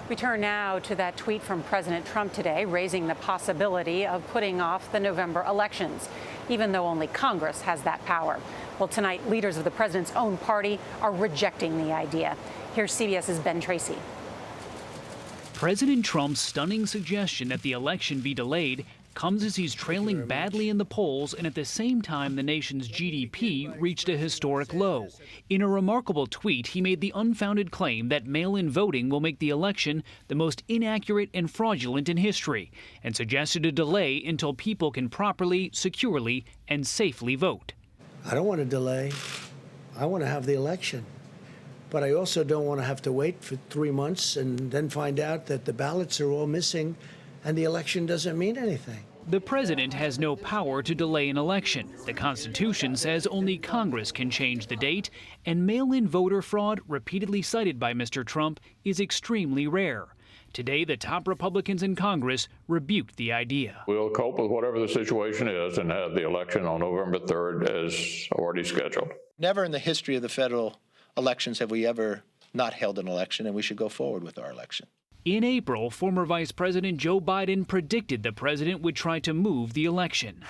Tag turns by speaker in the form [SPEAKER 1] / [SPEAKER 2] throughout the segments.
[SPEAKER 1] We turn now to that tweet from President Trump today, raising the possibility of putting off the November elections, even though only Congress has that power. Well, tonight, leaders of the president's own party are rejecting the idea. Here's CBS's Ben Tracy.
[SPEAKER 2] President Trump's stunning suggestion that the election be delayed comes as he's trailing badly in the polls, and at the same time the nation's GDP reached a historic low. In a remarkable tweet, he made the unfounded claim that mail-in voting will make the election the most inaccurate and fraudulent in history, and suggested a delay until people can properly, securely, and safely vote.
[SPEAKER 3] I don't want to delay. I want to have the election. But I also don't want to have to wait for 3 months and then find out that the ballots are all missing and the election doesn't mean anything.
[SPEAKER 2] The president has no power to delay an election. The Constitution says only Congress can change the date, and mail-in voter fraud, repeatedly cited by Mr. Trump, is extremely rare. Today, the top Republicans in Congress rebuked the idea.
[SPEAKER 4] We'll cope with whatever the situation is and have the election on November 3rd as already scheduled.
[SPEAKER 5] Never in the history of the federal elections have we ever not held an election, and we should go forward with our election.
[SPEAKER 2] In April, former Vice President Joe Biden predicted the president would try to move the election.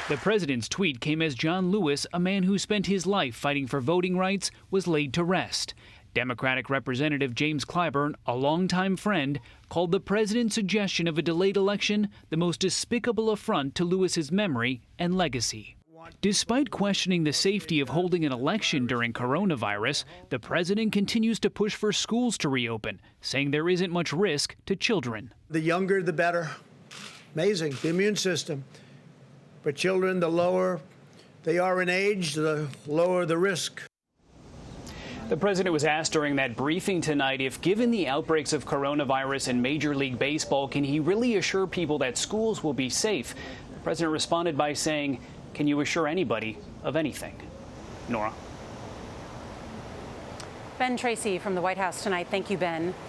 [SPEAKER 2] The president's tweet came as John Lewis, a man who spent his life fighting for voting rights, was laid to rest. Democratic Representative James Clyburn, a longtime friend, called the president's suggestion of a delayed election the most despicable affront to Lewis's memory and legacy. Despite questioning the safety of holding an election during coronavirus, the president continues to push for schools to reopen, saying there isn't much risk to children.
[SPEAKER 3] The younger, the better. Amazing, the immune system. For children, the lower they are in age, the lower the risk.
[SPEAKER 2] The president was asked during that briefing tonight if, given the outbreaks of coronavirus in Major League Baseball, can he really assure people that schools will be safe? The president responded by saying, "Can you assure anybody of anything?" Nora.
[SPEAKER 1] Ben Tracy from the White House tonight. Thank you, Ben.